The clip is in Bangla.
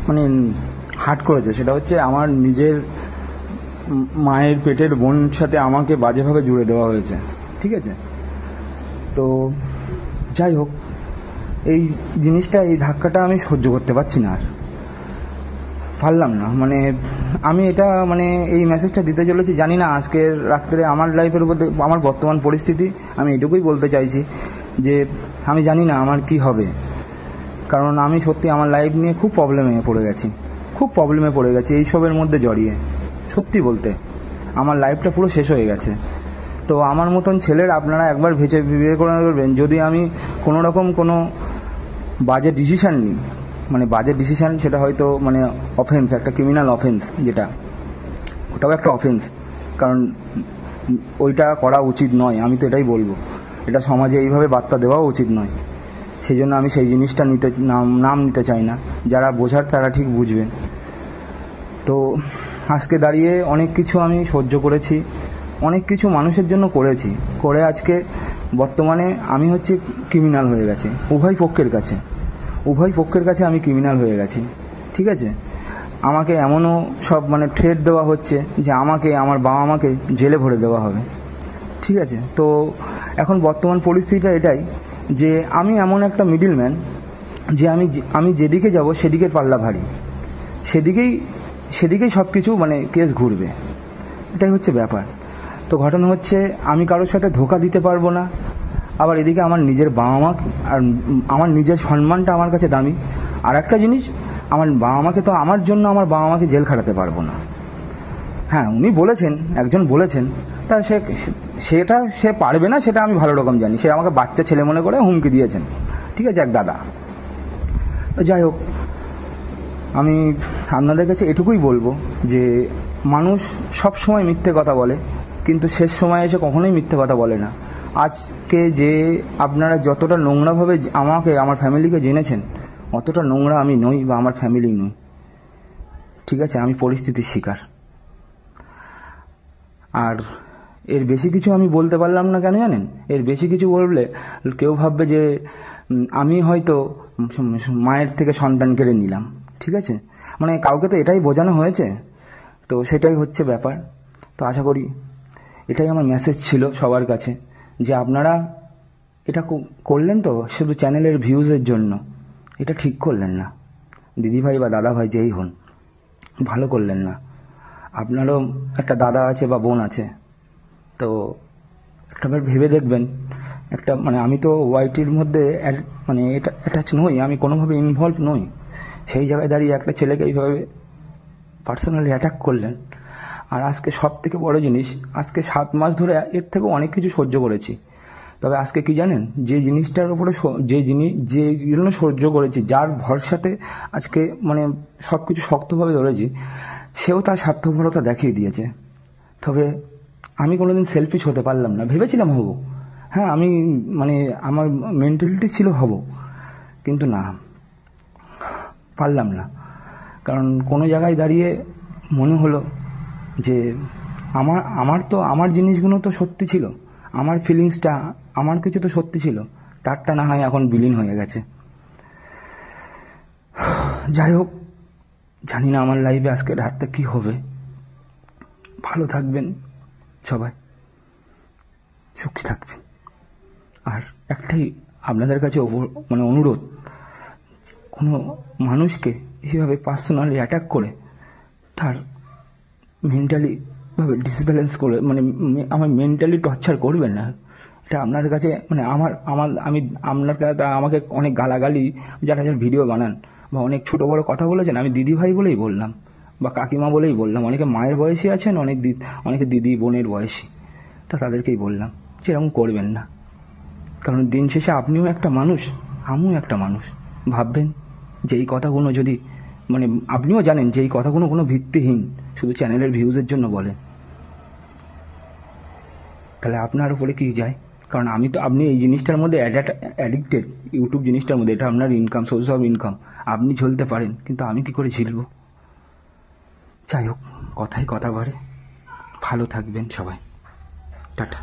মানে হার্ট করেছে, সেটা হচ্ছে আমার নিজের মায়ের পেটের বোনের সাথে আমাকে বাজেভাবে জুড়ে দেওয়া হয়েছে। ঠিক আছে, তো যাই হোক, এই জিনিসটা, এই ধাক্কাটা আমি সহ্য করতে পারছি না, আর পারলাম না। মানে আমি এটা মানে এই মেসেজটা দিতে চলেছি, জানি না আজকের রাত্রে আমার লাইফের উপর আমার বর্তমান পরিস্থিতি, আমি এটুকুই বলতে চাইছি যে আমি জানি না আমার কি হবে, কারণ আমি সত্যি আমার লাইফ নিয়ে খুব প্রবলেমে পড়ে গেছি এইসবের মধ্যে জড়িয়ে। সত্যি বলতে আমার লাইফটা পুরো শেষ হয়ে গেছে। তো আমার মতন ছেলের আপনারা একবার বিবেচনা করবেন, যদি আমি কোনো রকম কোনো বাজে ডিসিশান নিই, মানে বাজে ডিসিশান, সেটা হয়তো মানে অফেন্স, একটা ক্রিমিনাল অফেন্স, যেটা ওটাও একটা অফেন্স, কারণ ওইটা করা উচিত নয়। আমি তো এটাই বলবো, এটা সমাজে এইভাবে বার্তা দেওয়াও উচিত নয়। সেই জন্য আমি সেই জিনিসটা নাম নিতে চাই না। যারা বোঝার তারা ঠিক বুঝবেন। তো আজকে দাঁড়িয়ে অনেক কিছু আমি সহ্য করেছি, অনেক কিছু মানুষের জন্য করে আজকে বর্তমানে আমি হচ্ছে ক্রিমিনাল হয়ে গেছি উভয় পক্ষের কাছে আমি ক্রিমিনাল হয়ে গেছি। ঠিক আছে, আমাকে এমনও সব মানে থ্রেট দেওয়া হচ্ছে যে আমাকে, আমার বাবা মাকে জেলে ভরে দেওয়া হবে। ঠিক আছে, তো এখন বর্তমান পরিস্থিতিটা এটাই যে আমি এমন একটা মিডলম্যান যে আমি যেদিকে যাব সেদিকে পাল্লা ভারী, সেদিকেই সব কিছু মানে কেস ঘুরবে, এটাই হচ্ছে ব্যাপার। তো ঘটনা হচ্ছে আমি কারোর সাথে ধোকা দিতে পারবো না, আবার এদিকে আমার নিজের বাবা মা আর আমার নিজের সম্মানটা আমার কাছে দামি। আর একটা জিনিস, আমার বাবা মাকে তো আমার জন্য আমার বাবা মাকে জেল খাটাতে পারবো না। হ্যাঁ, উনি বলেছেন, একজন বলেছেন, তা সেটা সে পারবে না, সেটা আমি ভালো রকম জানি। সে আমাকে বাচ্চা ছেলে মনে করে হুমকি দিয়েছেন। ঠিক আছে, এক দাদা। তো যাই হোক, আমি আপনাদের কাছে এটুকুই বলবো যে মানুষ সব সময় মিথ্যে কথা বলে, কিন্তু শেষ সময় এসে কখনোই মিথ্যে কথা বলে না। আজকে যে আপনারা যতটা নোংরাভাবে আমাকে, আমার ফ্যামিলিকে জেনেছেন, অতটা নোংরা আমি নই বা আমার ফ্যামিলি নই। ঠিক আছে, আমি পরিস্থিতির শিকার। আর এর বেশি কিছু আমি বলতে পারলাম না, কেন জানেন? এর বেশি কিছু বললে কেউ ভাববে যে আমি হয়তো মায়ের থেকে সন্তান কেড়ে নিলাম। ঠিক আছে, মানে কাউকে তো এটাই বোঝানো হয়েছে, তো সেটাই হচ্ছে ব্যাপার। তো আশা করি এটাই আমার মেসেজ ছিল সবার কাছে, যে আপনারা এটা করলেন তো শুধু চ্যানেলের ভিউজের জন্য, এটা ঠিক করলেন না। দিদিভাই বা দাদাভাই যেই হন, ভালো করলেন না। আপনারও একটা দাদা আছে বা বোন আছে, তো একটাবার ভেবে দেখবেন। একটা মানে আমি তো ওয়াইটির মধ্যে মানে এটা অ্যাটাচ নই, আমি কোনোভাবে ইনভলভ নই। সেই জায়গায় দাঁড়িয়ে একটা ছেলেকে এইভাবে পার্সোনালি অ্যাটাক করলেন। আর আজকে সব থেকে বড় জিনিস, আজকে 7 মাস ধরে এর থেকেও অনেক কিছু সহ্য করেছি, তবে আজকে কি জানেন, যে জিনিসটার উপরে যে জন্য সহ্য করেছি, যার ভরসাতে আজকে মানে সব কিছু শক্তভাবে ধরেছি, সেও তার স্বার্থপরতা দেখিয়ে দিয়েছে। তবে আমি কোনোদিন সেলফিশ হতে পারলাম না। ভেবেছিলাম হব, হ্যাঁ, আমি মানে আমার মেন্টালিটি ছিল হব, কিন্তু না, পারলাম না। কারণ কোনো জায়গায় দাঁড়িয়ে মনে হলো যে আমার জিনিসগুলো তো সত্যি ছিল, আমার ফিলিংসটা, আমার কিছু তো সত্যি ছিল, তারটা না হয় এখন বিলীন হয়ে গেছে। যাই হোক, জানি না আমার লাইফে আজকে রাতটা কি হবে। ভালো থাকবেন সবাই, সুখী থাকবেন। আর একটাই আপনাদের কাছে মানে অনুরোধ, কোনো মানুষকে এইভাবে পার্সোনালি অ্যাটাক করে তার মেন্টালিভাবে ডিসব্যালেন্স করে মানে আমার মেন্টালি টর্চার করবেন না। এটা আপনার কাছে মানে আমি আপনার আমাকে অনেক গালাগালি যারা ভিডিও বানান বা অনেক ছোটো বড়ো কথা বলেছেন, আমি দিদি ভাই বলেই বললাম বা কাকিমা বলেই বললাম। অনেকে মায়ের বয়সী আছেন, অনেকে দিদি বোনের বয়সী, তাদেরকেই বললাম যে এরকম করবেন না। কারণ দিন শেষে আপনিও একটা মানুষ, আমিও একটা মানুষ। ভাববেন যে এই কথাগুলো যদি মানে আপনিও জানেন যে এই কথাগুলো কোনো ভিত্তিহীন, শুধু চ্যানেলের ভিউজের জন্য বলেন, তাহলে আপনার উপরে কি যায়? কারণ আপনি এই জিনিসটার মধ্যে অ্যাডিক্টেড, ইউটিউব জিনিসটার মধ্যে, এটা আপনার ইনকাম, সোর্স অফ ইনকাম। আপনি ঝলতে পারেন, কিন্তু আমি কি করে ঝিলব? যাই হোক, কথাই কথা বাড়ে। ভালো থাকবেন সবাই, টাটা।